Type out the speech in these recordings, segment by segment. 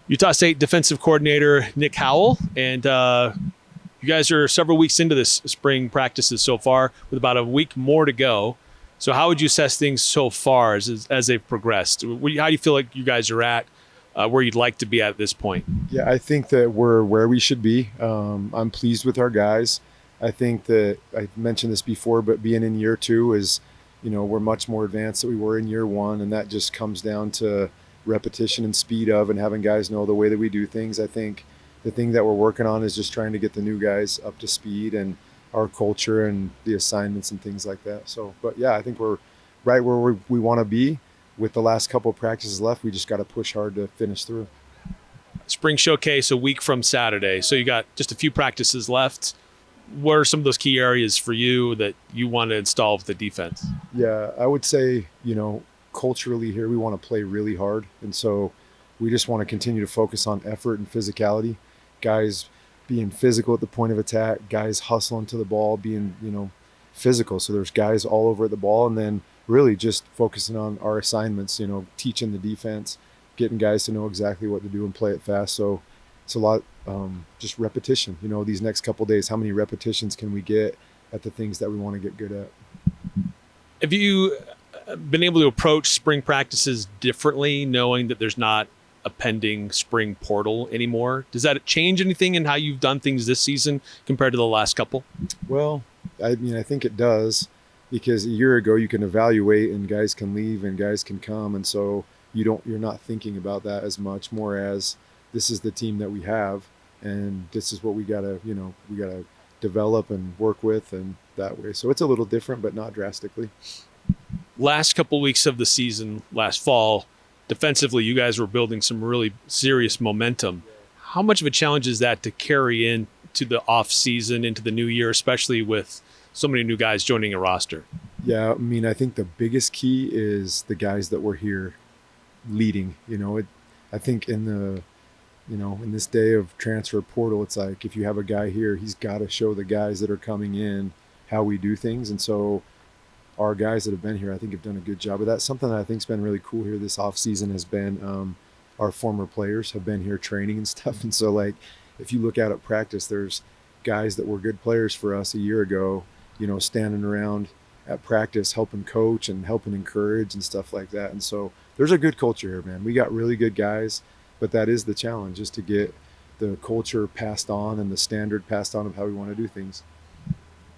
Utah State defensive coordinator Nick Howell, and you guys are several weeks into this spring practices so far, with about a week more to go. So how would you assess things so far as they've progressed? How do you feel like you guys are at where you'd like to be at this point? Yeah, I think that we're where we should be. I'm pleased with our guys. I think that I mentioned this before, but being in year two is, we're much more advanced than we were in year one, and that just comes down to repetition and speed of and having guys know the way that we do things. I think the thing that we're working on is just trying to get the new guys up to speed and our culture and the assignments and things like that. So, but yeah, I think we're right where we want to be. With the last couple of practices left, we just got to push hard to finish through. Spring Showcase a week from Saturday, so you got just a few practices left. What are some of those key areas for you that you want to install with the defense? Yeah, I would say, culturally here, we want to play really hard. And so we just want to continue to focus on effort and physicality. Guys being physical at the point of attack, guys hustling to the ball, being, physical. So there's guys all over at the ball, and then really just focusing on our assignments, teaching the defense, getting guys to know exactly what to do and play it fast. So it's a lot, just repetition, these next couple of days, how many repetitions can we get at the things that we want to get good at? Have you been able to approach spring practices differently, knowing that there's not a pending spring portal anymore? Does that change anything in how you've done things this season compared to the last couple? Well, I think it does, because a year ago you can evaluate and guys can leave and guys can come. And so you're not thinking about that as much, more as this is the team that we have and this is what we gotta develop and work with, and that way. So it's a little different, but not drastically. Last couple weeks of the season, last fall, defensively, you guys were building some really serious momentum. How much of a challenge is that to carry into the off season, into the new year, especially with so many new guys joining a roster? Yeah, I think the biggest key is the guys that were here leading. I think in this day of transfer portal, it's like if you have a guy here, he's got to show the guys that are coming in how we do things. And so our guys that have been here, I think, have done a good job of that. Something that I think's been really cool here this off season has been our former players have been here training and stuff. And so, like, if you look out at practice, there's guys that were good players for us a year ago, standing around at practice helping coach and helping encourage and stuff like that. And so there's a good culture here, man. We got really good guys, but that is the challenge, is to get the culture passed on and the standard passed on of how we want to do things.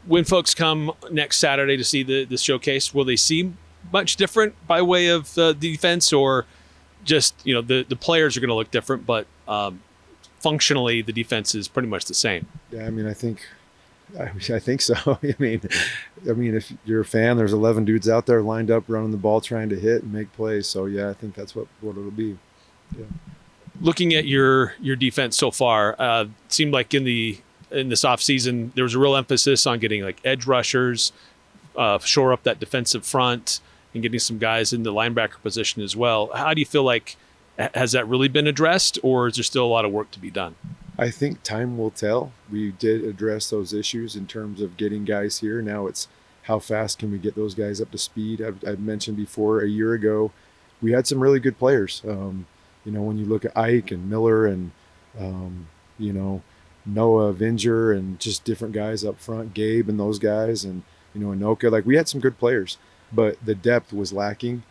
When folks come next Saturday to see the showcase, will they see much different by way of defense, or just, the players are going to look different, but functionally the defense is pretty much the same? Yeah, I think so. If you're a fan, there's 11 dudes out there lined up running the ball, trying to hit and make plays. So yeah, I think that's what it'll be. Yeah. Looking at your defense so far, it seemed like in this offseason, there was a real emphasis on getting like edge rushers, shore up that defensive front, and getting some guys in the linebacker position as well. How do you feel like, has that really been addressed, or is there still a lot of work to be done? I think time will tell. We did address those issues in terms of getting guys here. Now it's how fast can we get those guys up to speed. I've mentioned before, a year ago, we had some really good players. When you look at Ike and Miller and, Noah Vinger and just different guys up front, Gabe and those guys, and, Anoka, like, we had some good players, but the depth was lacking.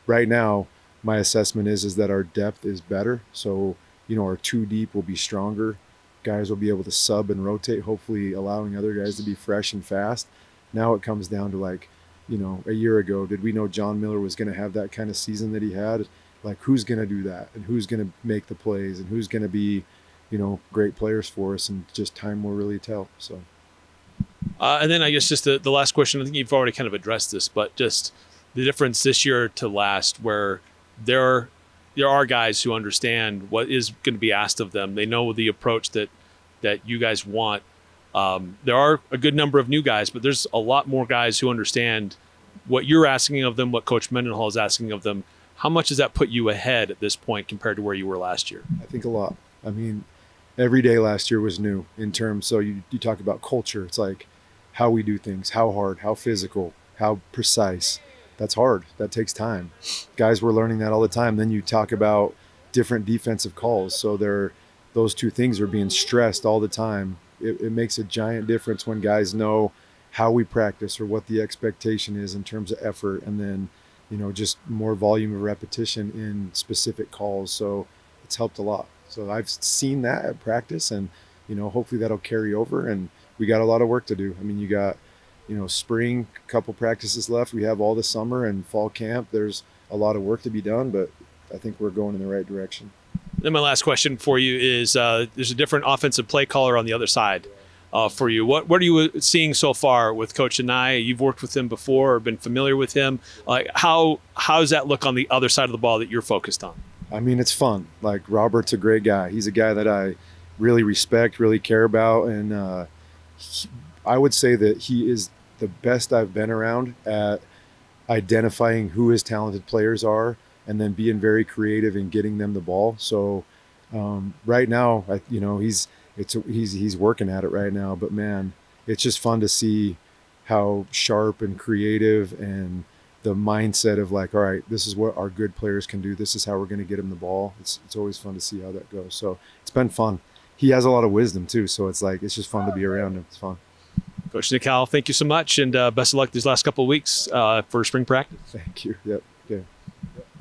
Right now, my assessment is that our depth is better. So, our two deep will be stronger. Guys will be able to sub and rotate, hopefully allowing other guys to be fresh and fast. Now it comes down to, like, a year ago, did we know John Miller was going to have that kind of season that he had? Like, who's going to do that, and who's going to make the plays, and who's going to be, great players for us, and just time will really tell. So. And then I guess just the last question, I think you've already kind of addressed this, but just the difference this year to last, where there are guys who understand what is going to be asked of them. They know the approach that you guys want. There are a good number of new guys, but there's a lot more guys who understand what you're asking of them, what Coach Mendenhall is asking of them. How much does that put you ahead at this point compared to where you were last year? I think a lot. Every day last year was new in terms. So you talk about culture. It's like how we do things, how hard, how physical, how precise. That's hard. That takes time. Guys were learning that all the time. Then you talk about, different defensive calls. So those two things are being stressed all the time. It makes a giant difference when guys know how we practice or what the expectation is in terms of effort, and then just more volume of repetition in specific calls. So it's helped a lot. So I've seen that at practice, and hopefully that'll carry over. And we got a lot of work to do. I mean, you got spring, couple practices left. We have all the summer and fall camp. There's a lot of work to be done, but I think we're going in the right direction. Then my last question for you is: there's a different offensive play caller on the other side for you. What are you seeing so far with Coach Anaya? You've worked with him before or been familiar with him. Like how does that look on the other side of the ball that you're focused on? I mean, it's fun. Like, Robert's a great guy. He's a guy that I really respect, really care about, and I would say that he is the best I've been around at identifying who his talented players are and then being very creative in getting them the ball. So right now, he's working at it right now. But man, it's just fun to see how sharp and creative and the mindset of like, all right, this is what our good players can do. This is how we're going to get them the ball. It's always fun to see how that goes. So it's been fun. He has a lot of wisdom too. So it's just fun to be around him. It's fun. Coach Nick Howell, thank you so much, and best of luck these last couple of weeks for spring practice. Thank you. Yep. Okay.